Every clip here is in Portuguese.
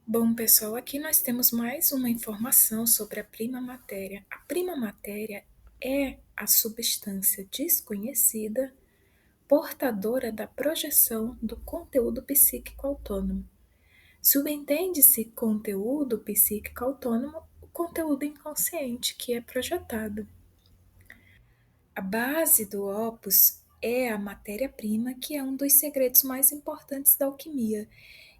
Bom, pessoal, aqui nós temos mais uma informação sobre a prima matéria. A prima matéria é a substância desconhecida portadora da projeção do conteúdo psíquico autônomo. Subentende-se conteúdo psíquico autônomo o conteúdo inconsciente que é projetado. A base do opus é a matéria-prima, que é um dos segredos mais importantes da alquimia.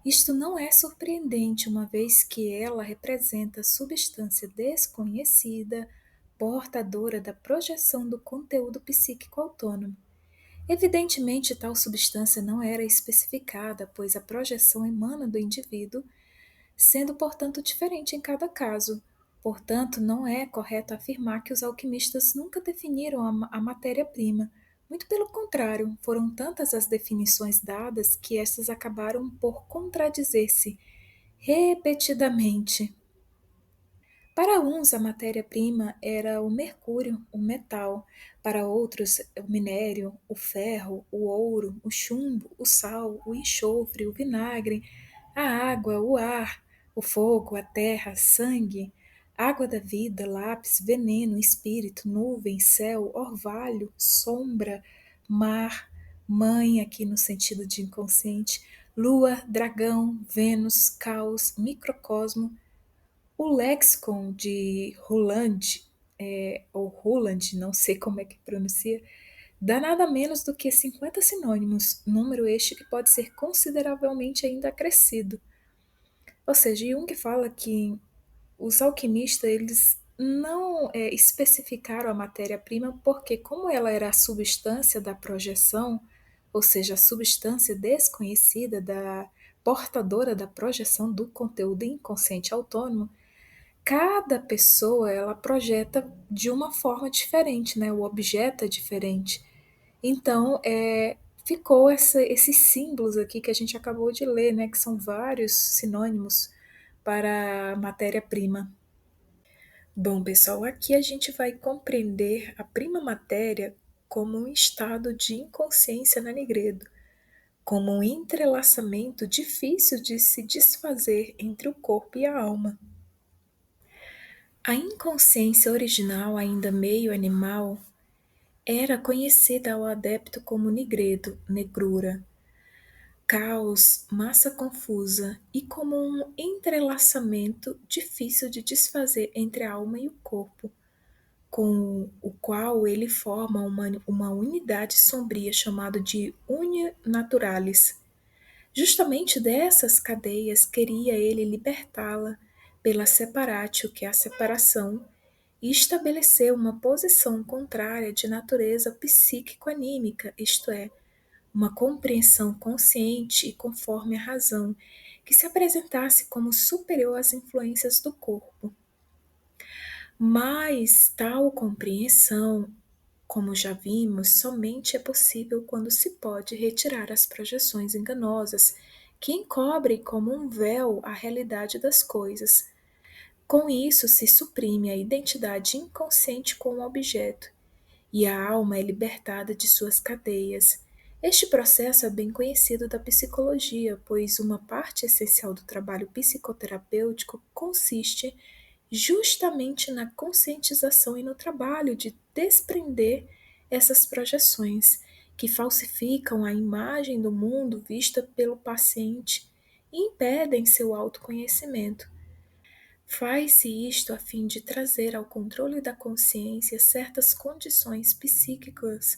Isto não é surpreendente, uma vez que ela representa substância desconhecida, portadora da projeção do conteúdo psíquico autônomo. Evidentemente, tal substância não era especificada, pois a projeção emana do indivíduo, sendo, portanto, diferente em cada caso. Portanto, não é correto afirmar que os alquimistas nunca definiram a matéria-prima. Muito pelo contrário, foram tantas as definições dadas que estas acabaram por contradizer-se repetidamente. Para uns, a matéria-prima era o mercúrio, o metal; para outros, o minério, o ferro, o ouro, o chumbo, o sal, o enxofre, o vinagre, a água, o ar, o fogo, a terra, sangue, água da vida, lápis, veneno, espírito, nuvem, céu, orvalho, sombra, mar, mãe, aqui no sentido de inconsciente, lua, dragão, Vênus, caos, microcosmo. O lexicon de Ruland, ou Ruland, não sei como é que pronuncia, dá nada menos do que 50 sinônimos, número este que pode ser consideravelmente ainda acrescido. Ou seja, Jung fala que os alquimistas eles não especificaram a matéria-prima porque, como ela era a substância da projeção, ou seja, a substância desconhecida da portadora da projeção do conteúdo inconsciente autônomo, cada pessoa ela projeta de uma forma diferente, né? O objeto é diferente. Então, ficou esses símbolos aqui que a gente acabou de ler, né? Que são vários sinônimos para matéria-prima. Bom, pessoal, aqui a gente vai compreender a prima matéria como um estado de inconsciência na Negredo, como um entrelaçamento difícil de se desfazer entre o corpo e a alma. A inconsciência original, ainda meio animal, era conhecida ao adepto como nigredo, negrura, caos, massa confusa e como um entrelaçamento difícil de desfazer entre a alma e o corpo, com o qual ele forma uma unidade sombria chamada de unia naturalis. Justamente dessas cadeias queria ele libertá-la pela separatio, que é a separação, e estabeleceu uma posição contrária de natureza psíquico-anímica, isto é, uma compreensão consciente e conforme a razão, que se apresentasse como superior às influências do corpo. Mas tal compreensão, como já vimos, somente é possível quando se pode retirar as projeções enganosas que encobrem como um véu a realidade das coisas. Com isso, se suprime a identidade inconsciente com o objeto, e a alma é libertada de suas cadeias. Este processo é bem conhecido da psicologia, pois uma parte essencial do trabalho psicoterapêutico consiste justamente na conscientização e no trabalho de desprender essas projeções que falsificam a imagem do mundo vista pelo paciente e impedem seu autoconhecimento. Faz-se isto a fim de trazer ao controle da consciência certas condições psíquicas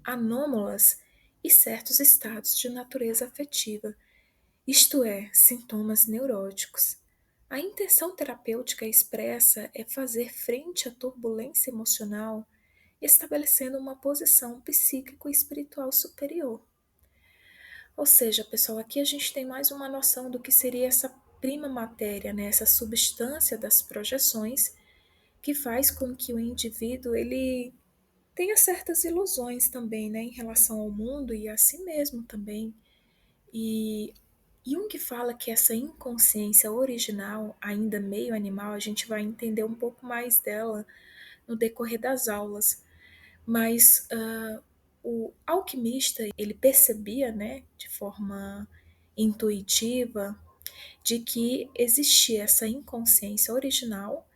anômalas e certos estados de natureza afetiva, isto é, sintomas neuróticos. A intenção terapêutica expressa é fazer frente à turbulência emocional, estabelecendo uma posição psíquico-espiritual superior. Ou seja, pessoal, aqui a gente tem mais uma noção do que seria essa prima matéria, né? Essa substância das projeções que faz com que o indivíduo ele tenha certas ilusões também, né, em relação ao mundo e a si mesmo também. E Jung fala que essa inconsciência original, ainda meio animal, a gente vai entender um pouco mais dela no decorrer das aulas. Mas o alquimista, ele percebia, né, de forma intuitiva, de que existia essa inconsciência original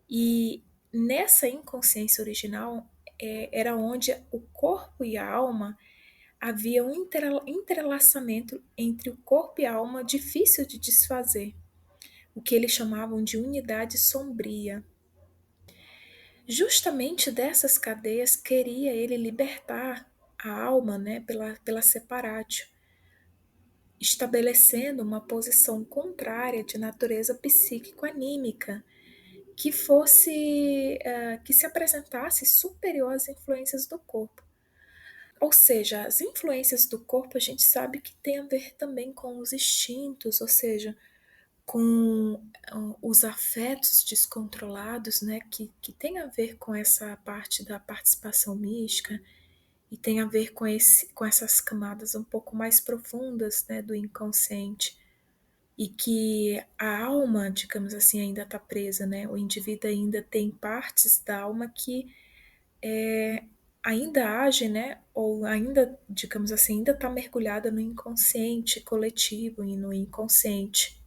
e nessa inconsciência original era onde o corpo e a alma havia um entrelaçamento entre o corpo e a alma difícil de desfazer, o que eles chamavam de unidade sombria. Justamente dessas cadeias queria ele libertar a alma, né, pela separatio, estabelecendo uma posição contrária de natureza psíquico-anímica, que fosse, que se apresentasse superior às influências do corpo. Ou seja, as influências do corpo a gente sabe que tem a ver também com os instintos, ou seja, com os afetos descontrolados, né, que tem a ver com essa parte da participação mística e tem a ver com essas camadas um pouco mais profundas, né, do inconsciente e que a alma, digamos assim, ainda está presa, né, o indivíduo ainda tem partes da alma que ainda age, né, ou ainda, digamos assim, ainda está mergulhada no inconsciente coletivo e no inconsciente.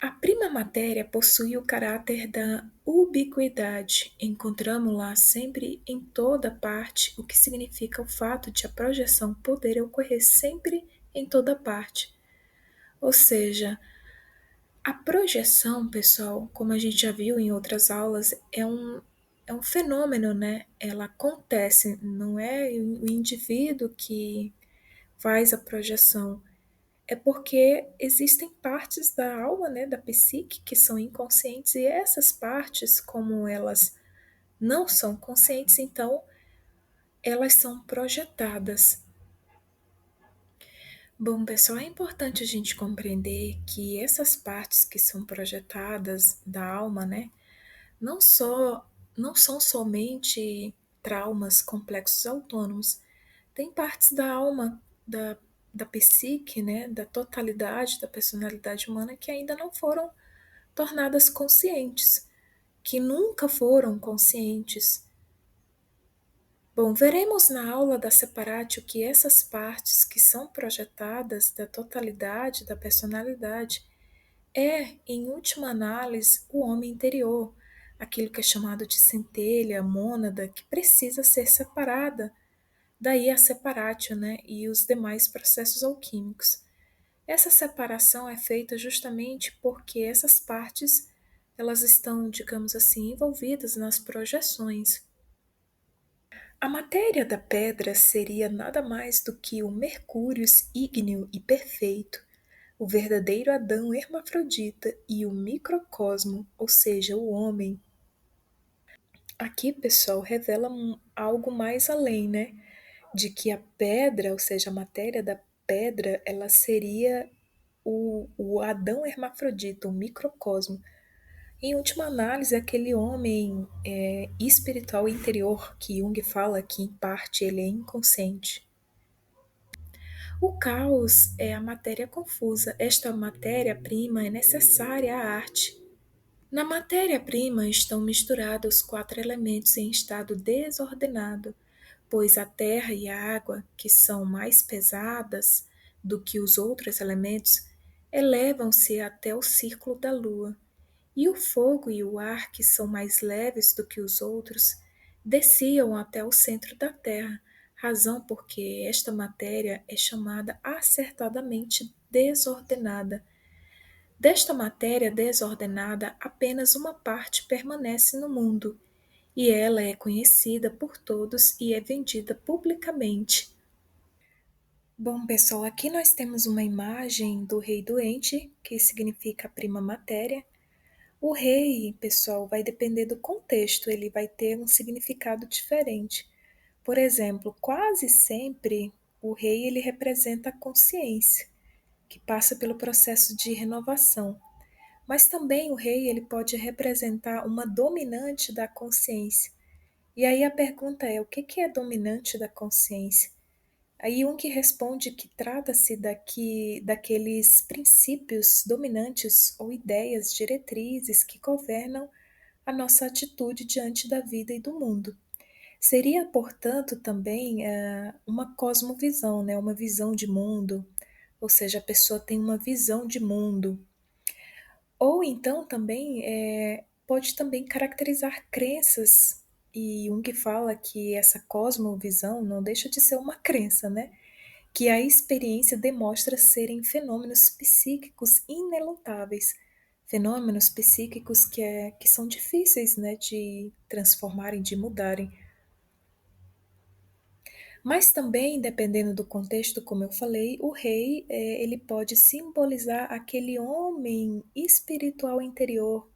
A prima matéria possui o caráter da ubiquidade. Encontramos-la sempre em toda parte, o que significa o fato de a projeção poder ocorrer sempre em toda parte. Ou seja, a projeção, pessoal, como a gente já viu em outras aulas, é um fenômeno, né? Ela acontece, não é o indivíduo que faz a projeção, é porque existem partes da alma, né, da psique, que são inconscientes, e essas partes, como elas não são conscientes, então elas são projetadas. Bom, pessoal, é importante a gente compreender que essas partes que são projetadas da alma, né, não são somente traumas complexos autônomos. Tem partes da alma, da psique, né, da totalidade da personalidade humana que ainda não foram tornadas conscientes, que nunca foram conscientes. Bom, veremos na aula da Separatio que essas partes que são projetadas da totalidade da personalidade é, em última análise, o homem interior, aquilo que é chamado de centelha, mônada, que precisa ser separada. Daí a separatio, né, e os demais processos alquímicos. Essa separação é feita justamente porque essas partes elas estão, digamos assim, envolvidas nas projeções. A matéria da pedra seria nada mais do que o Mercúrio ígneo e perfeito, o verdadeiro Adão hermafrodita e o microcosmo, ou seja, o homem. Aqui, pessoal, revela algo mais além, né? De que a pedra, ou seja, a matéria da pedra, ela seria o Adão hermafrodita, o microcosmo. Em última análise, aquele homem espiritual interior que Jung fala que, em parte, ele é inconsciente. O caos é a matéria confusa. Esta matéria-prima é necessária à arte. Na matéria-prima estão misturados quatro elementos em estado desordenado, pois a terra e a água, que são mais pesadas do que os outros elementos, elevam-se até o círculo da lua, e o fogo e o ar, que são mais leves do que os outros, desciam até o centro da terra, razão porque esta matéria é chamada acertadamente desordenada. Desta matéria desordenada, apenas uma parte permanece no mundo, e ela é conhecida por todos e é vendida publicamente. Bom, pessoal, aqui nós temos uma imagem do rei doente, que significa a prima matéria. O rei, pessoal, vai depender do contexto, ele vai ter um significado diferente. Por exemplo, quase sempre o rei ele representa a consciência, que passa pelo processo de renovação. Mas também o rei ele pode representar uma dominante da consciência. E aí a pergunta é: o que é dominante da consciência? Aí um que responde que trata-se daqueles princípios dominantes ou ideias diretrizes que governam a nossa atitude diante da vida e do mundo. Seria, portanto, também uma cosmovisão, né? Uma visão de mundo, ou seja, a pessoa tem uma visão de mundo. Ou então também pode também caracterizar crenças, e Jung fala que essa cosmovisão não deixa de ser uma crença, né? Que a experiência demonstra serem fenômenos psíquicos inelutáveis, fenômenos psíquicos que são difíceis, né, de transformarem, de mudarem. Mas também, dependendo do contexto, como eu falei, o rei, ele pode simbolizar aquele homem espiritual interior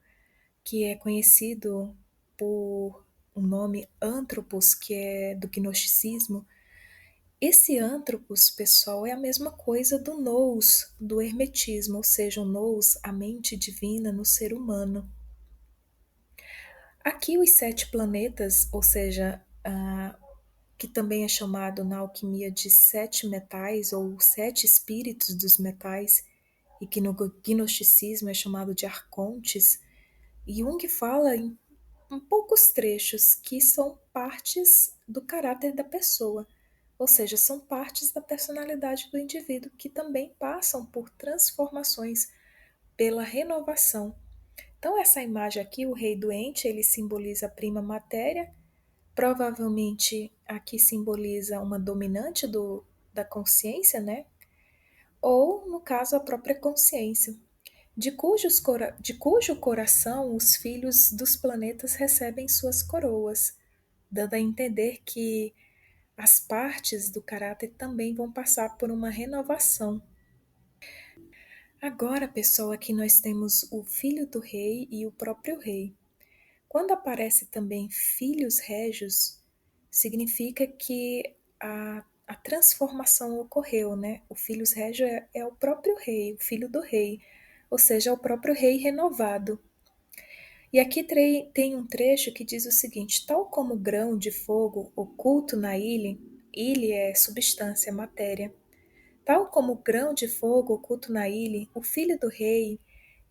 que é conhecido por um nome antropos, que é do gnosticismo. Esse antropos, pessoal, é a mesma coisa do nous, do hermetismo, ou seja, o nous, a mente divina no ser humano. Aqui os sete planetas, ou seja, que também é chamado na alquimia de sete metais ou sete espíritos dos metais, e que no gnosticismo é chamado de arcontes, Jung fala em poucos trechos que são partes do caráter da pessoa, ou seja, são partes da personalidade do indivíduo que também passam por transformações pela renovação. Então essa imagem aqui, o rei doente, ele simboliza a prima matéria, provavelmente aqui simboliza uma dominante da consciência, né? Ou, no caso, a própria consciência, de cujo coração os filhos dos planetas recebem suas coroas, dando a entender que as partes do caráter também vão passar por uma renovação. Agora, pessoal, aqui nós temos o filho do rei e o próprio rei. Quando aparece também filhos régios, significa que a transformação ocorreu, né? O filhos régio é o próprio rei, o filho do rei, ou seja, é o próprio rei renovado. E aqui tem um trecho que diz o seguinte: tal como o grão de fogo oculto na ilha, ilha é substância, matéria. Tal como o grão de fogo oculto na ilha, o filho do rei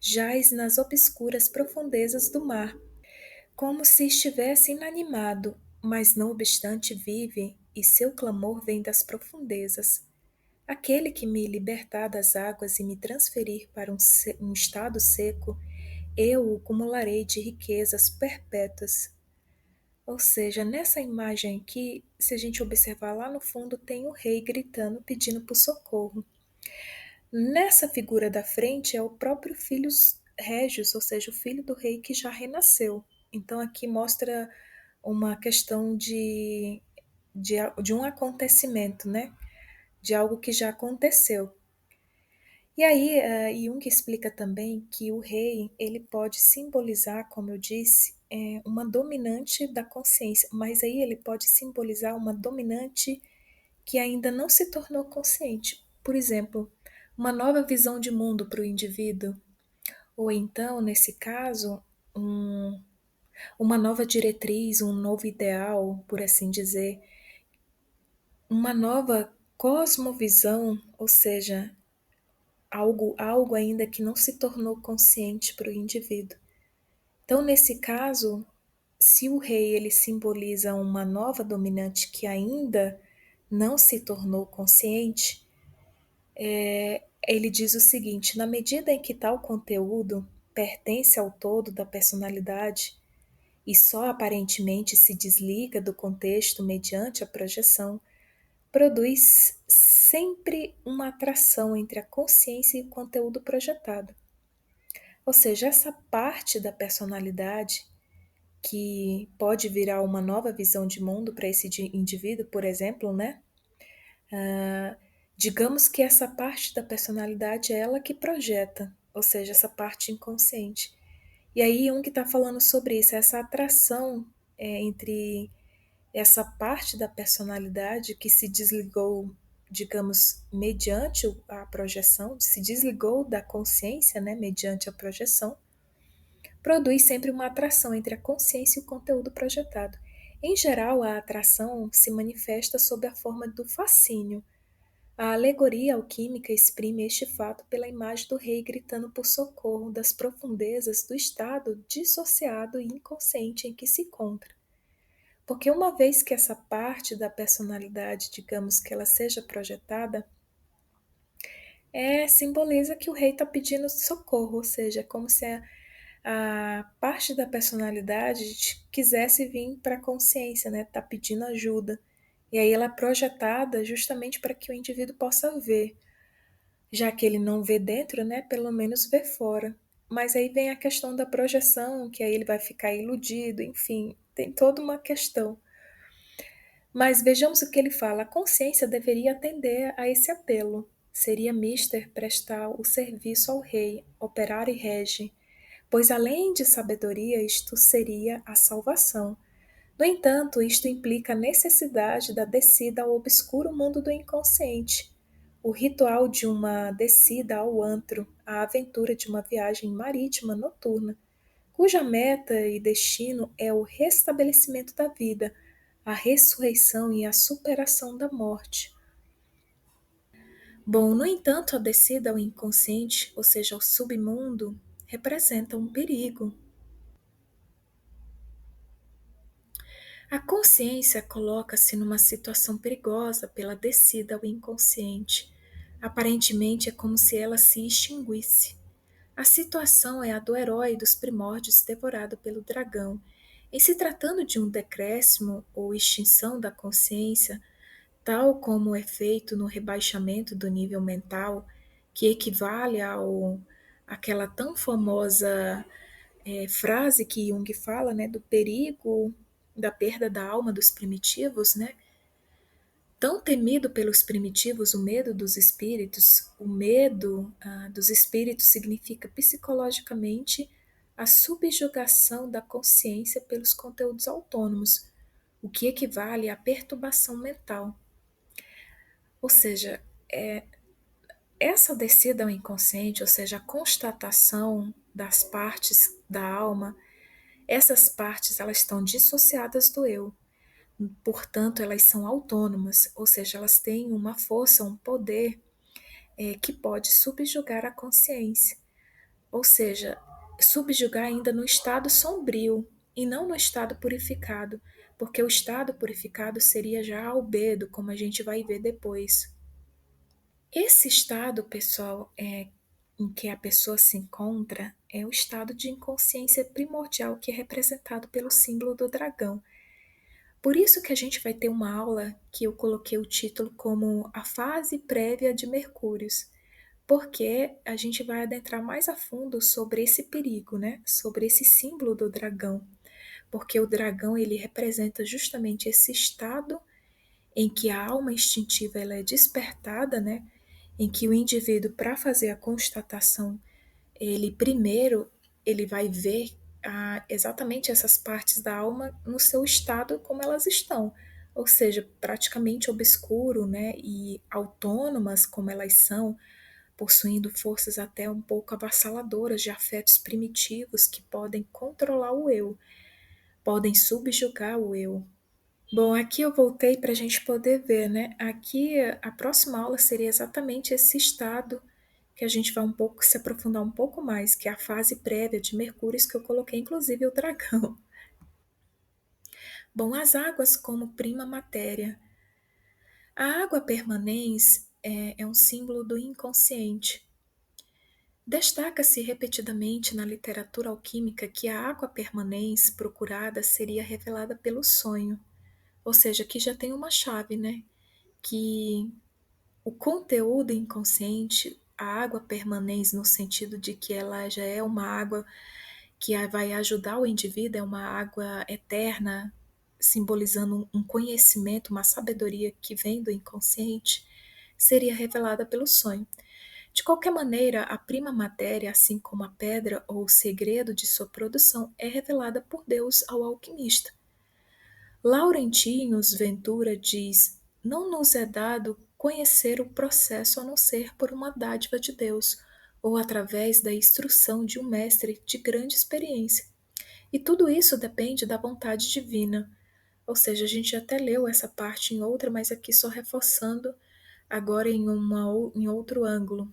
jaz nas obscuras profundezas do mar, como se estivesse inanimado, mas não obstante vive, e seu clamor vem das profundezas. Aquele que me libertar das águas e me transferir para um estado seco, eu o acumularei de riquezas perpétuas. Ou seja, nessa imagem aqui, se a gente observar lá no fundo, tem o rei gritando, pedindo por socorro. Nessa figura da frente é o próprio filho Régios, ou seja, o filho do rei que já renasceu. Então aqui mostra uma questão de um acontecimento, né? De algo que já aconteceu. E aí, Jung explica também que o rei ele pode simbolizar, como eu disse, uma dominante da consciência, mas aí ele pode simbolizar uma dominante que ainda não se tornou consciente. Por exemplo, uma nova visão de mundo para o indivíduo, ou então, nesse caso, um, uma nova diretriz, um novo ideal, por assim dizer, uma nova cosmovisão, ou seja, algo ainda que não se tornou consciente para o indivíduo. Então, nesse caso, se o rei ele simboliza uma nova dominante que ainda não se tornou consciente, ele diz o seguinte: na medida em que tal conteúdo pertence ao todo da personalidade e só aparentemente se desliga do contexto mediante a projeção, produz sempre uma atração entre a consciência e o conteúdo projetado. Ou seja, essa parte da personalidade que pode virar uma nova visão de mundo para esse indivíduo, por exemplo, né? Digamos que essa parte da personalidade é ela que projeta, ou seja, essa parte inconsciente. E aí Jung está falando sobre isso, essa atração entre essa parte da personalidade que se desligou, digamos, mediante a projeção, se desligou da consciência, né, mediante a projeção, produz sempre uma atração entre a consciência e o conteúdo projetado. Em geral, a atração se manifesta sob a forma do fascínio. A alegoria alquímica exprime este fato pela imagem do rei gritando por socorro das profundezas do estado dissociado e inconsciente em que se encontra. Porque uma vez que essa parte da personalidade, digamos que ela seja projetada, Simboliza que o rei está pedindo socorro, ou seja, é como se a parte da personalidade quisesse vir para a consciência, né? Tá pedindo ajuda. E aí ela é projetada justamente para que o indivíduo possa ver. Já que ele não vê dentro, né? Pelo menos vê fora. Mas aí vem a questão da projeção, que aí ele vai ficar iludido, enfim, tem toda uma questão. Mas vejamos o que ele fala. A consciência deveria atender a esse apelo. Seria mister prestar o serviço ao rei, operar e rege, pois além de sabedoria, isto seria a salvação. No entanto, isto implica a necessidade da descida ao obscuro mundo do inconsciente, o ritual de uma descida ao antro, a aventura de uma viagem marítima noturna, cuja meta e destino é o restabelecimento da vida, a ressurreição e a superação da morte. Bom, no entanto, a descida ao inconsciente, ou seja, ao submundo, representa um perigo. A consciência coloca-se numa situação perigosa pela descida ao inconsciente. Aparentemente é como se ela se extinguisse. A situação é a do herói dos primórdios devorado pelo dragão. Em se tratando de um decréscimo ou extinção da consciência, tal como é feito no rebaixamento do nível mental, que equivale ao aquela tão famosa frase que Jung fala, né, do perigo da perda da alma dos primitivos, né? Tão temido pelos primitivos o medo dos espíritos, o medo dos espíritos significa psicologicamente a subjugação da consciência pelos conteúdos autônomos, o que equivale à perturbação mental. Ou seja, essa descida ao inconsciente, ou seja, a constatação das partes da alma, essas partes elas estão dissociadas do eu, portanto elas são autônomas, ou seja, elas têm uma força, um poder que pode subjugar a consciência, ou seja, subjugar ainda no estado sombrio e não no estado purificado, porque o estado purificado seria já albedo, como a gente vai ver depois. Esse estado, pessoal, em que a pessoa se encontra é o estado de inconsciência primordial que é representado pelo símbolo do dragão. Por isso que a gente vai ter uma aula que eu coloquei o título como a fase prévia de Mercúrios, porque a gente vai adentrar mais a fundo sobre esse perigo, né? Sobre esse símbolo do dragão, porque o dragão ele representa justamente esse estado em que a alma instintiva ela é despertada, né? Em que o indivíduo, para fazer a constatação, ele primeiro ele vai ver exatamente essas partes da alma no seu estado como elas estão, ou seja, praticamente obscuro, né, e autônomas como elas são, possuindo forças até um pouco avassaladoras de afetos primitivos que podem controlar o eu, podem subjugar o eu. Bom, aqui eu voltei para a gente poder ver, né? Aqui a próxima aula seria exatamente esse estado que a gente vai um pouco se aprofundar um pouco mais, que é a fase prévia de Mercúrio, que eu coloquei inclusive o dragão. Bom, as águas como prima matéria. A água permanente é um símbolo do inconsciente. Destaca-se repetidamente na literatura alquímica que a água permanente procurada seria revelada pelo sonho, ou seja, que já tem uma chave, né? Que o conteúdo inconsciente, a água permanente no sentido de que ela já é uma água que vai ajudar o indivíduo, é uma água eterna, simbolizando um conhecimento, uma sabedoria que vem do inconsciente, seria revelada pelo sonho. De qualquer maneira, a prima matéria, assim como a pedra ou o segredo de sua produção, é revelada por Deus ao alquimista. Laurentius Ventura diz: não nos é dado conhecer o processo a não ser por uma dádiva de Deus, ou através da instrução de um mestre de grande experiência. E tudo isso depende da vontade divina. Ou seja, a gente até leu essa parte em outra, mas aqui só reforçando agora em outro ângulo.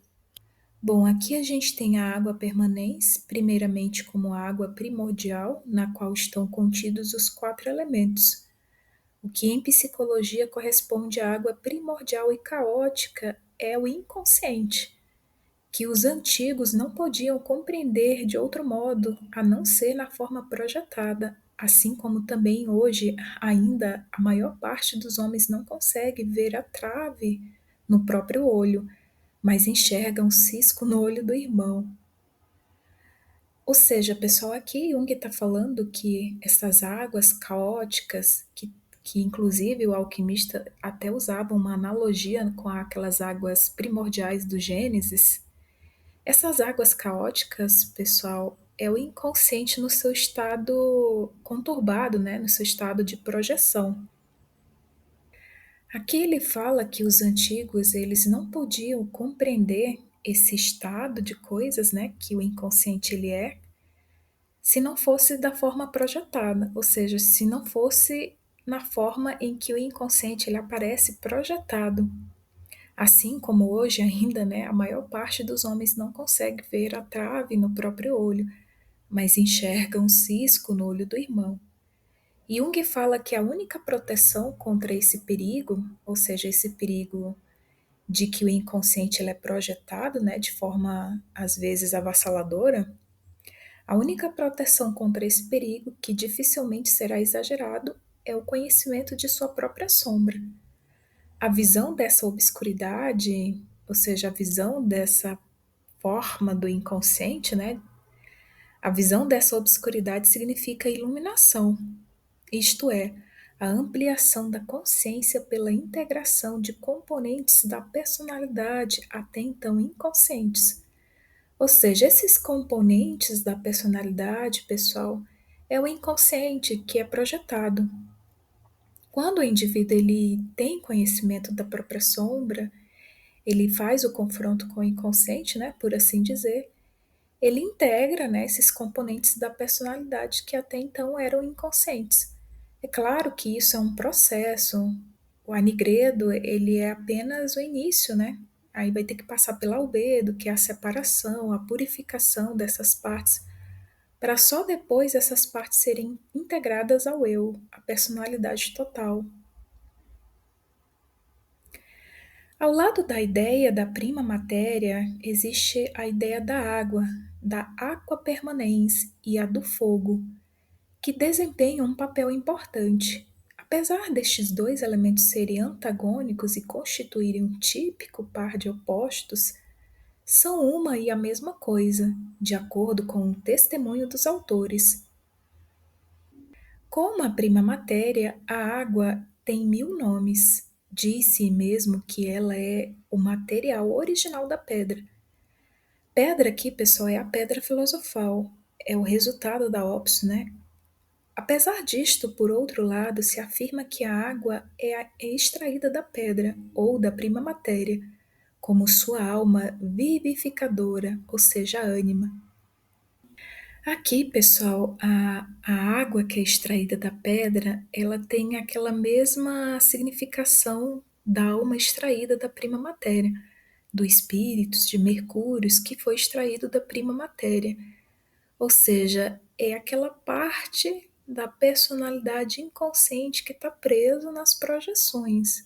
Bom, aqui a gente tem a água permanente, primeiramente como água primordial, na qual estão contidos os quatro elementos, o que em psicologia corresponde à água primordial e caótica é o inconsciente. que os antigos não podiam compreender de outro modo a não ser na forma projetada, assim como também hoje ainda a maior parte dos homens não consegue ver a trave no próprio olho, mas enxerga um cisco no olho do irmão. Ou seja, pessoal, aqui Jung está falando que essas águas caóticas, que inclusive o alquimista até usava uma analogia com aquelas águas primordiais do Gênesis, essas águas caóticas, pessoal, é o inconsciente no seu estado conturbado, né? No seu estado de projeção. Aqui ele fala que os antigos eles não podiam compreender esse estado de coisas, né? Que o inconsciente ele é, se não fosse da forma projetada, ou seja, se não fosse na forma em que o inconsciente ele aparece projetado. Assim como hoje ainda, né, a maior parte dos homens não consegue ver a trave no próprio olho, mas enxerga um cisco no olho do irmão. Jung fala que a única proteção contra esse perigo, ou seja, esse perigo de que o inconsciente ele é projetado, né, de forma às vezes avassaladora, a única proteção contra esse perigo, que dificilmente será exagerado, é o conhecimento de sua própria sombra. A visão dessa obscuridade, ou seja, a visão dessa forma do inconsciente, né? A visão dessa obscuridade significa iluminação, isto é, a ampliação da consciência pela integração de componentes da personalidade até então inconscientes. Ou seja, esses componentes da personalidade, pessoal, é o inconsciente que é projetado. Quando o indivíduo ele tem conhecimento da própria sombra, ele faz o confronto com o inconsciente, né, por assim dizer, ele integra, né, esses componentes da personalidade que até então eram inconscientes. É claro que isso é um processo. O anigredo, ele é apenas o início, né? Aí vai ter que passar pela albedo, que é a separação, a purificação dessas partes, para só depois essas partes serem integradas ao eu, a personalidade total. Ao lado da ideia da prima matéria, existe a ideia da água, da aqua permanens e a do fogo, que desempenham um papel importante. Apesar destes dois elementos serem antagônicos e constituírem um típico par de opostos, são uma e a mesma coisa, de acordo com o testemunho dos autores. Como a prima matéria, a água tem 1000 nomes. Disse mesmo que ela é o material original da pedra. Pedra aqui, pessoal, é a pedra filosofal, é o resultado da ópus, né? Apesar disto, por outro lado, se afirma que a água é extraída da pedra ou da prima matéria, como sua alma vivificadora, ou seja, a ânima. Aqui, pessoal, a água que é extraída da pedra, ela tem aquela mesma significação da alma extraída da prima matéria, do espíritos de Mercúrios que foi extraído da prima matéria. Ou seja, é aquela parte da personalidade inconsciente que está preso nas projeções.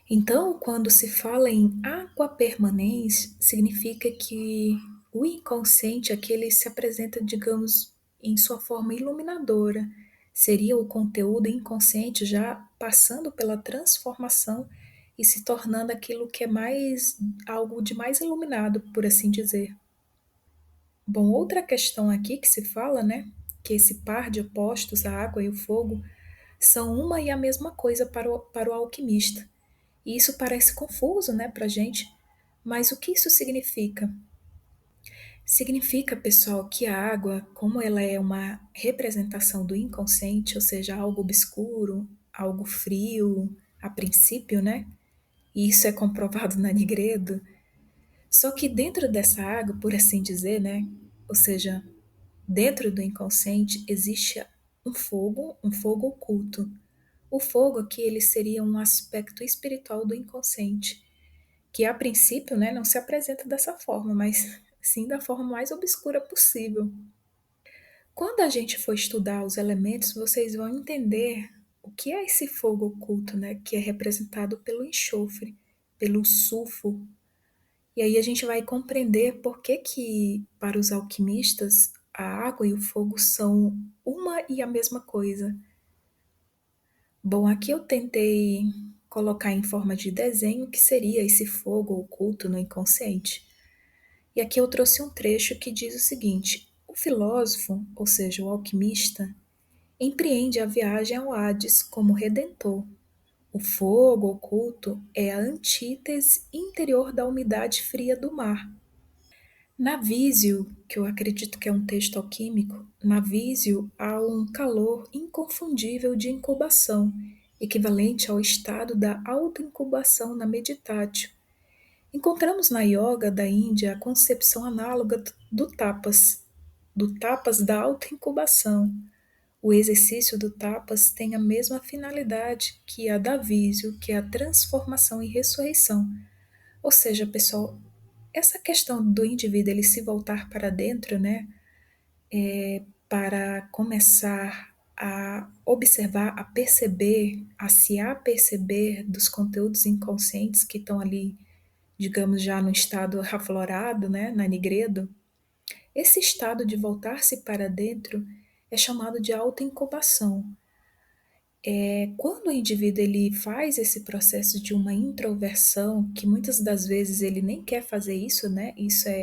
Então, quando se fala em aquapermanência, significa que o inconsciente aqui ele se apresenta, digamos, em sua forma iluminadora. Seria o conteúdo inconsciente já passando pela transformação e se tornando aquilo que é mais algo de mais iluminado, por assim dizer. Bom, outra questão aqui que se fala, né, que esse par de opostos, a água e o fogo, são uma e a mesma coisa para o alquimista. E isso parece confuso, né, para a gente, mas o que isso significa? Significa, pessoal, que a água, como ela é uma representação do inconsciente, ou seja, algo obscuro, algo frio, a princípio, né? E isso é comprovado na Nigredo. Só que dentro dessa água, por assim dizer, né? Ou seja, dentro do inconsciente existe um fogo oculto. O fogo aqui ele seria um aspecto espiritual do inconsciente, que a princípio, né, não se apresenta dessa forma, mas sim da forma mais obscura possível. Quando a gente for estudar os elementos, vocês vão entender o que é esse fogo oculto, né, que é representado pelo enxofre, pelo sulfo, E aí a gente vai compreender por que que, para os alquimistas, a água e o fogo são uma e a mesma coisa. Bom, aqui eu tentei colocar em forma de desenho o que seria esse fogo oculto no inconsciente. E aqui eu trouxe um trecho que diz o seguinte: o filósofo, ou seja, o alquimista, empreende a viagem ao Hades como redentor. O fogo oculto é a antítese interior da umidade fria do mar. Na Vísio, que eu acredito que é um texto alquímico, na Vísio há um calor inconfundível de incubação, equivalente ao estado da autoincubação na meditátil. Encontramos na yoga da Índia a concepção análoga do tapas da autoincubação. O exercício do tapas tem a mesma finalidade que a da Vísio, que é a transformação e ressurreição. Ou seja, pessoal, essa questão do indivíduo ele se voltar para dentro, né, para começar a observar, a perceber, a se aperceber dos conteúdos inconscientes que estão ali, digamos, já no estado aflorado, né, na nigredo, esse estado de voltar-se para dentro é chamado de autoincubação. Quando o indivíduo ele faz esse processo de uma introversão, que muitas das vezes ele nem quer fazer isso, né?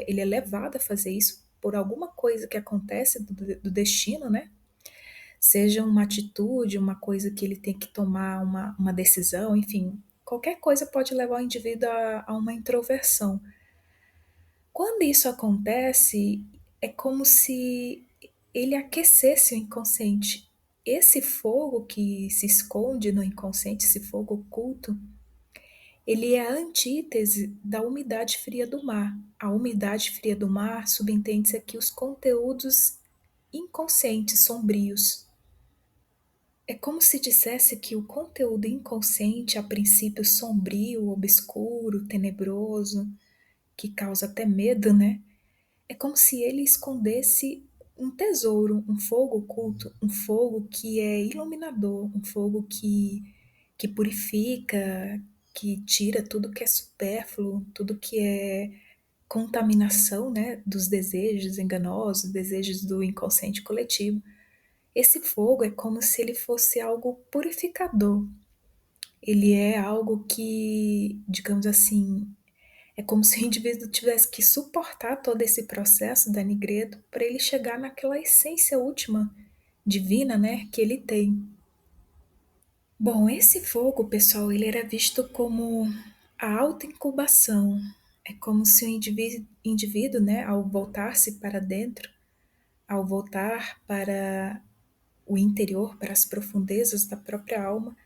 Ele é levado a fazer isso por alguma coisa que acontece do destino, né? Seja uma atitude, uma coisa que ele tem que tomar uma decisão, enfim, qualquer coisa pode levar o indivíduo a uma introversão. Quando isso acontece, é como se ele aquecesse o inconsciente. Esse fogo que se esconde no inconsciente, esse fogo oculto, ele é a antítese da umidade fria do mar. A umidade fria do mar subentende-se aqui os conteúdos inconscientes, sombrios. É como se dissesse que o conteúdo inconsciente, a princípio sombrio, obscuro, tenebroso, que causa até medo, né? É como se ele escondesse um tesouro, um fogo oculto, um fogo que é iluminador, um fogo que purifica, que tira tudo que é supérfluo, tudo que é contaminação, né, dos desejos enganosos, desejos do inconsciente coletivo. Esse fogo é como se ele fosse algo purificador. Ele é algo que, digamos assim, é como se o indivíduo tivesse que suportar todo esse processo da Nigredo para ele chegar naquela essência última divina, né, que ele tem. Bom, esse fogo, pessoal, ele era visto como a autoincubação. É como se o indivíduo, né, ao voltar-se para dentro, ao voltar para o interior, para as profundezas da própria alma,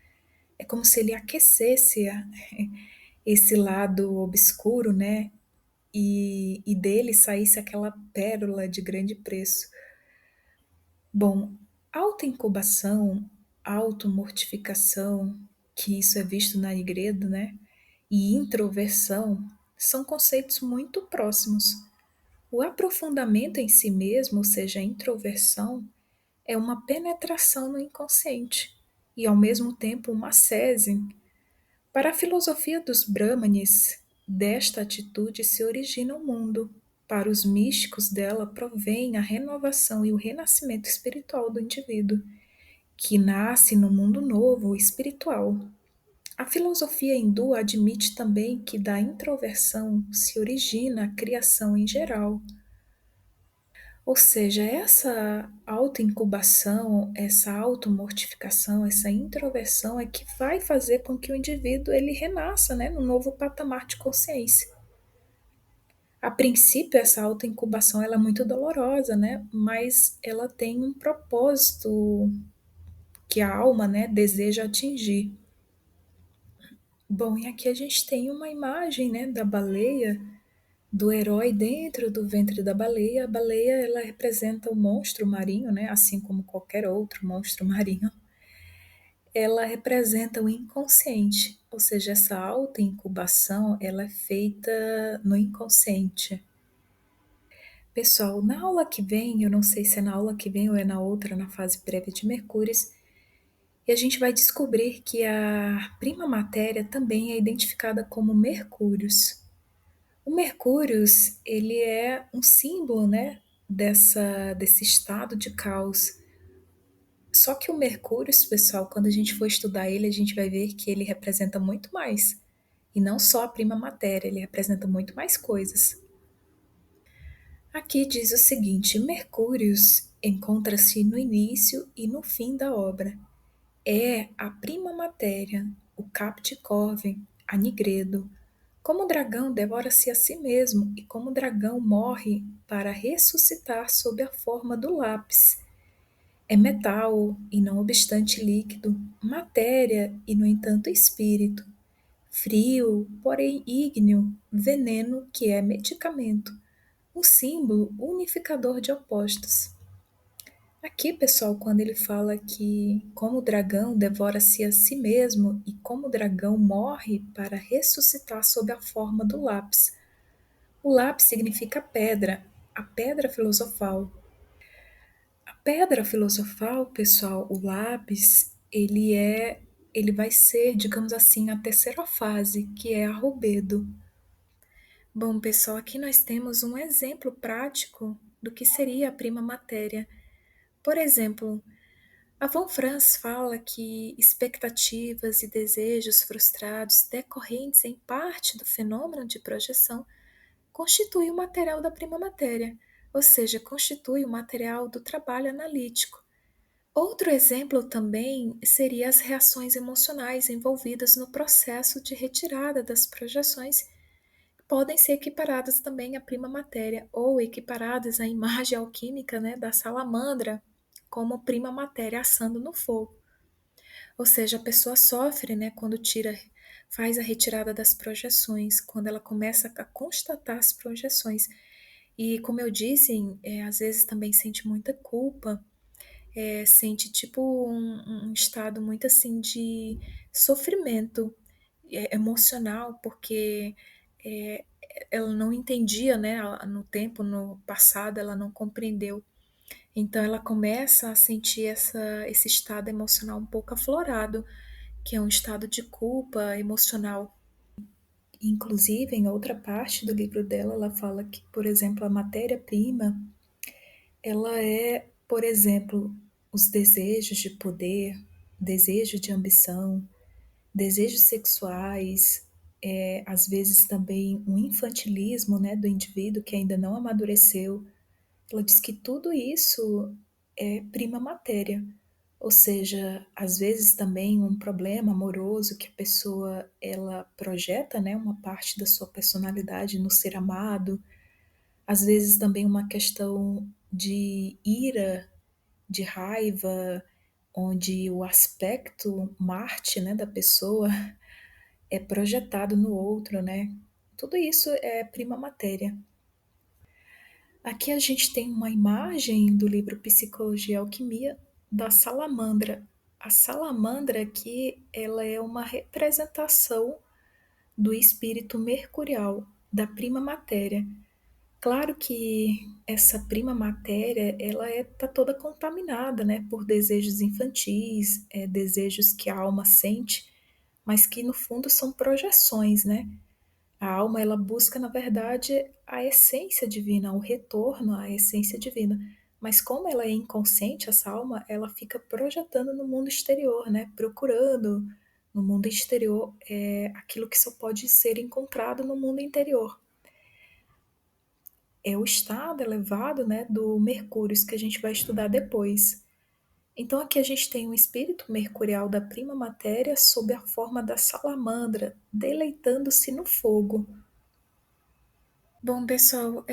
é como se ele aquecesse esse lado obscuro, né, e dele saísse aquela pérola de grande preço. Bom, autoincubação, automortificação, que isso é visto na Igreja, né? E introversão são conceitos muito próximos. O aprofundamento em si mesmo, ou seja, a introversão, é uma penetração no inconsciente e, ao mesmo tempo, uma sese. Para a filosofia dos Brahmanes, desta atitude se origina o mundo. Para os místicos dela provém a renovação e o renascimento espiritual do indivíduo, que nasce no mundo novo espiritual. A filosofia hindu admite também que da introversão se origina a criação em geral. Ou seja, essa autoincubação, essa automortificação, essa introversão é que vai fazer com que o indivíduo ele renasça, né, num novo patamar de consciência. A princípio, essa autoincubação ela é muito dolorosa, né, mas ela tem um propósito que a alma, né, deseja atingir. Bom, e aqui a gente tem uma imagem, né, da baleia, do herói dentro do ventre da baleia. A baleia, ela representa o monstro marinho, né? Assim como qualquer outro monstro marinho. Ela representa o inconsciente, ou seja, essa autoincubação, ela é feita no inconsciente. Pessoal, na aula que vem, eu não sei se é na aula que vem ou é na outra, na fase prévia de Mercúrios, e a gente vai descobrir que a prima matéria também é identificada como Mercúrios. O Mercúrio, ele é um símbolo, né, desse estado de caos. Só que o Mercúrio, pessoal, quando a gente for estudar ele, a gente vai ver que ele representa muito mais. E não só a prima matéria, ele representa muito mais coisas. Aqui diz o seguinte: Mercúrio encontra-se no início e no fim da obra. É a prima matéria, o caput corvem, a nigredo. Como o dragão devora-se a si mesmo e como o dragão morre para ressuscitar sob a forma do lápis. É metal e não obstante líquido, matéria e no entanto espírito, frio, porém ígneo, veneno que é medicamento, um símbolo unificador de opostos. Aqui, pessoal, quando ele fala que como o dragão devora-se a si mesmo e como o dragão morre para ressuscitar sob a forma do lápis. O lápis significa pedra, a pedra filosofal. A pedra filosofal, pessoal, o lápis, ele vai ser, digamos assim, a terceira fase, que é a rubedo. Bom, pessoal, aqui nós temos um exemplo prático do que seria a prima matéria. Por exemplo, a Von Franz fala que expectativas e desejos frustrados decorrentes em parte do fenômeno de projeção constitui o material da prima matéria, ou seja, constitui o material do trabalho analítico. Outro exemplo também seria as reações emocionais envolvidas no processo de retirada das projeções, que podem ser equiparadas também à prima matéria ou equiparadas à imagem alquímica, né, da salamandra como prima matéria assando no fogo. Ou seja, a pessoa sofre, né, quando faz a retirada das projeções, quando ela começa a constatar as projeções. E como eu disse, às vezes também sente muita culpa, sente tipo um estado muito assim de sofrimento emocional, porque é, ela não entendia, né, no tempo, no passado, ela não compreendeu. Então ela começa a sentir esse estado emocional um pouco aflorado, que é um estado de culpa emocional. Inclusive, em outra parte do livro dela, ela fala que, por exemplo, a matéria-prima, ela é, por exemplo, os desejos de poder, desejo de ambição, desejos sexuais, às vezes também um infantilismo, né, do indivíduo que ainda não amadureceu. Ela diz que tudo isso é prima matéria, ou seja, às vezes também um problema amoroso que a pessoa ela projeta, né, uma parte da sua personalidade no ser amado, às vezes também uma questão de ira, de raiva, onde o aspecto Marte, né, da pessoa é projetado no outro, né? Tudo isso é prima matéria. Aqui a gente tem uma imagem do livro Psicologia e Alquimia da salamandra. A salamandra aqui, ela é uma representação do espírito mercurial, da prima matéria. Claro que essa prima matéria, ela tá toda contaminada, né, por desejos infantis, desejos que a alma sente, mas que no fundo são projeções, né? A alma, ela busca, na verdade, a essência divina, o retorno à essência divina. Mas como ela é inconsciente, essa alma, ela fica projetando no mundo exterior, né? Procurando no mundo exterior aquilo que só pode ser encontrado no mundo interior. É o estado elevado, né, do Mercúrio, isso que a gente vai estudar depois. Então aqui a gente tem um espírito mercurial da prima matéria sob a forma da salamandra, deleitando-se no fogo. Bom, pessoal,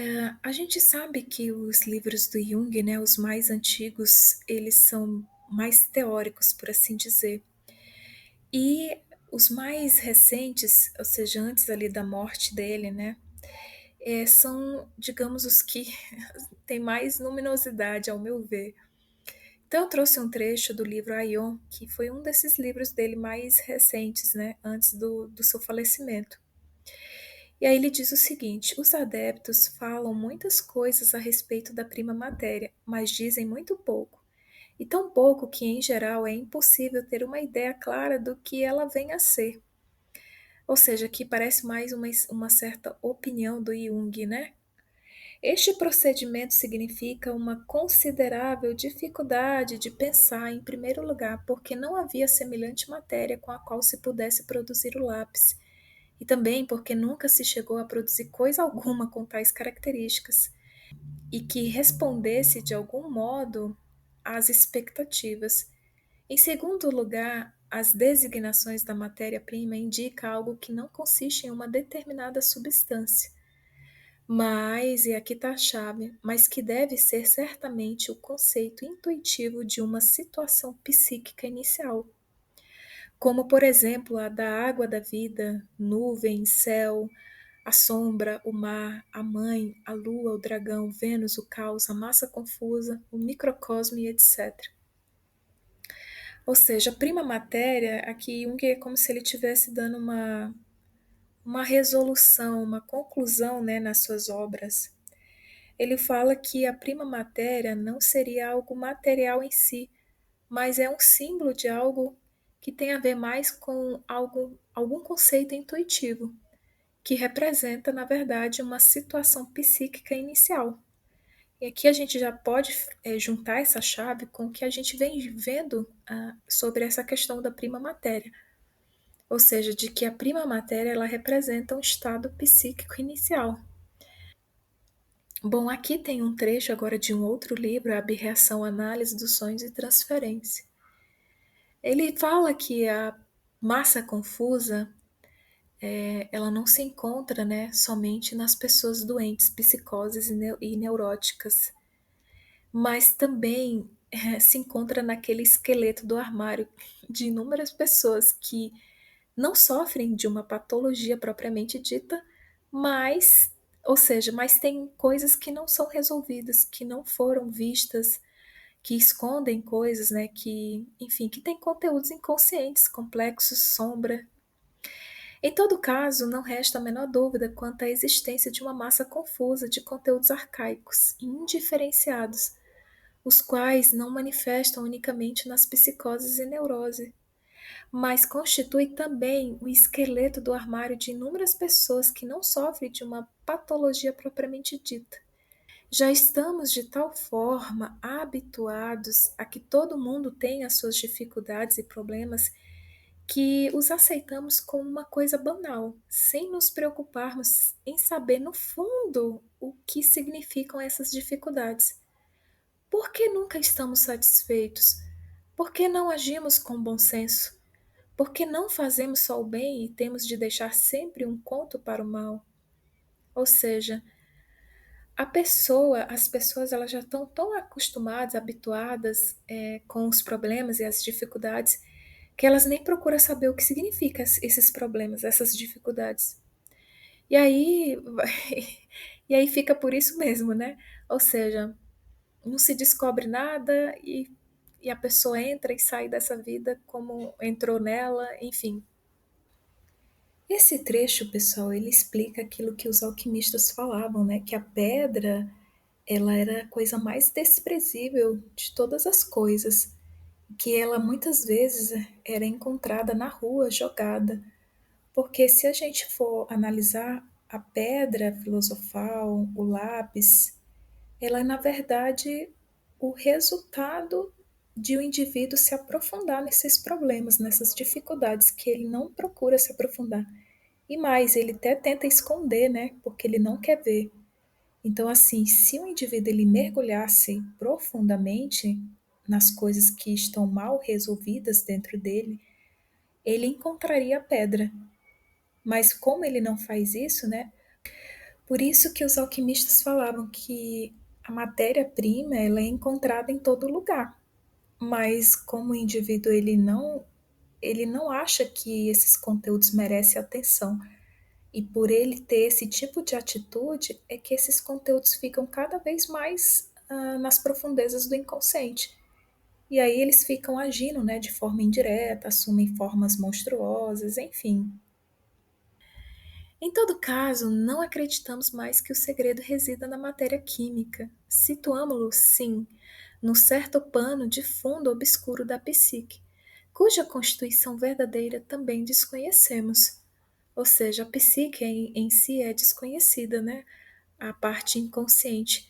a gente sabe que os livros do Jung, né, os mais antigos, eles são mais teóricos, por assim dizer. E os mais recentes, ou seja, antes ali da morte dele, né, são, digamos, os que têm mais luminosidade, ao meu ver. Então, eu trouxe um trecho do livro Aion, que foi um desses livros dele mais recentes, né, antes do seu falecimento. E aí ele diz o seguinte: os adeptos falam muitas coisas a respeito da prima matéria, mas dizem muito pouco. E tão pouco que, em geral, é impossível ter uma ideia clara do que ela vem a ser. Ou seja, aqui parece mais uma certa opinião do Jung, né? Este procedimento significa uma considerável dificuldade de pensar, em primeiro lugar, porque não havia semelhante matéria com a qual se pudesse produzir o lápis, e também porque nunca se chegou a produzir coisa alguma com tais características, e que respondesse de algum modo às expectativas. Em segundo lugar, as designações da matéria-prima indicam algo que não consiste em uma determinada substância, mas, e aqui está a chave, mas que deve ser certamente o conceito intuitivo de uma situação psíquica inicial, como, por exemplo, a da água da vida, nuvem, céu, a sombra, o mar, a mãe, a lua, o dragão, Vênus, o caos, a massa confusa, o microcosmo e etc. Ou seja, a prima matéria, aqui Jung é como se ele estivesse dando uma resolução, uma conclusão, né, nas suas obras. Ele fala que a prima matéria não seria algo material em si, mas é um símbolo de algo que tem a ver mais com algum conceito intuitivo, que representa, na verdade, uma situação psíquica inicial. E aqui a gente já pode juntar essa chave com o que a gente vem vendo sobre essa questão da prima matéria, ou seja, de que a prima matéria ela representa um estado psíquico inicial. Bom, aqui tem um trecho agora de um outro livro, A Abreação, Análise dos Sonhos e Transferência. Ele fala que a massa confusa, ela não se encontra, né, somente nas pessoas doentes, psicoses e neuróticas, mas também se encontra naquele esqueleto do armário de inúmeras pessoas que não sofrem de uma patologia propriamente dita, mas, ou seja, mas tem coisas que não são resolvidas, que não foram vistas, que escondem coisas, né, que, enfim, que têm conteúdos inconscientes, complexos, sombra. Em todo caso, não resta a menor dúvida quanto à existência de uma massa confusa de conteúdos arcaicos e indiferenciados, os quais não manifestam unicamente nas psicoses e neurose, mas constitui também o esqueleto do armário de inúmeras pessoas que não sofrem de uma patologia propriamente dita. Já estamos de tal forma habituados a que todo mundo tem as suas dificuldades e problemas que os aceitamos como uma coisa banal, sem nos preocuparmos em saber no fundo o que significam essas dificuldades. Por que nunca estamos satisfeitos? Por que não agimos com bom senso? Por que não fazemos só o bem e temos de deixar sempre um conto para o mal? Ou seja, as pessoas elas já estão tão acostumadas, habituadas com os problemas e as dificuldades, que elas nem procuram saber o que significa esses problemas, essas dificuldades. E aí, e aí fica por isso mesmo, né? Ou seja, não se descobre nada e a pessoa entra e sai dessa vida como entrou nela, enfim. Esse trecho, pessoal, ele explica aquilo que os alquimistas falavam, né? Que a pedra, ela era a coisa mais desprezível de todas as coisas, que ela muitas vezes era encontrada na rua, jogada. Porque se a gente for analisar a pedra filosofal, o lápis, ela é, na verdade, o resultado de o indivíduo se aprofundar nesses problemas, nessas dificuldades que ele não procura se aprofundar. E mais, ele até tenta esconder, né? Porque ele não quer ver. Então, assim, se o indivíduo ele mergulhasse profundamente nas coisas que estão mal resolvidas dentro dele, ele encontraria a pedra. Mas como ele não faz isso, né? Por isso que os alquimistas falavam que a matéria-prima ela é encontrada em todo lugar. Mas como o indivíduo ele não acha que esses conteúdos merecem atenção. E por ele ter esse tipo de atitude, é que esses conteúdos ficam cada vez mais nas profundezas do inconsciente. E aí eles ficam agindo, né, de forma indireta, assumem formas monstruosas, enfim. Em todo caso, não acreditamos mais que o segredo resida na matéria química. Situámo-lo, sim, num certo pano de fundo obscuro da psique, cuja constituição verdadeira também desconhecemos. Ou seja, a psique em si é desconhecida, né? A parte inconsciente.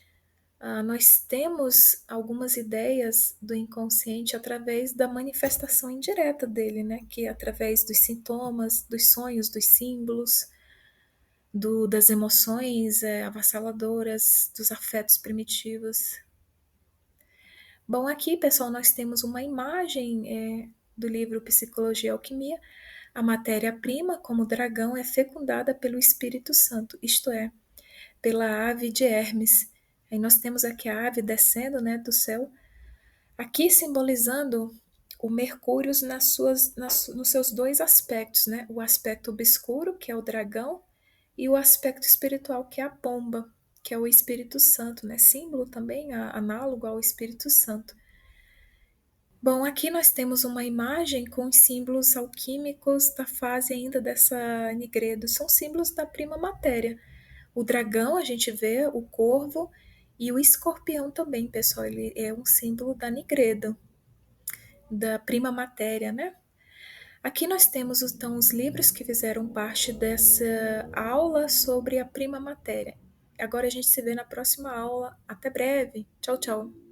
Nós temos algumas ideias do inconsciente através da manifestação indireta dele, né? Que é através dos sintomas, dos sonhos, dos símbolos, das emoções avassaladoras, dos afetos primitivos. Bom, aqui, pessoal, nós temos uma imagem do livro Psicologia e Alquimia. A matéria-prima, como dragão, é fecundada pelo Espírito Santo, isto é, pela ave de Hermes. Aí nós temos aqui a ave descendo, né, do céu, aqui simbolizando o Mercúrio nos seus dois aspectos, né? O aspecto obscuro, que é o dragão, e o aspecto espiritual, que é a pomba, que é o Espírito Santo, né? Símbolo também análogo ao Espírito Santo. Bom, aqui nós temos uma imagem com os símbolos alquímicos da fase ainda dessa Nigredo. São símbolos da prima matéria. O dragão, a gente vê, o corvo e o escorpião também, pessoal. Ele é um símbolo da Nigredo, da prima matéria, né? Aqui nós temos então os livros que fizeram parte dessa aula sobre a prima matéria. Agora a gente se vê na próxima aula. Até breve. Tchau, tchau.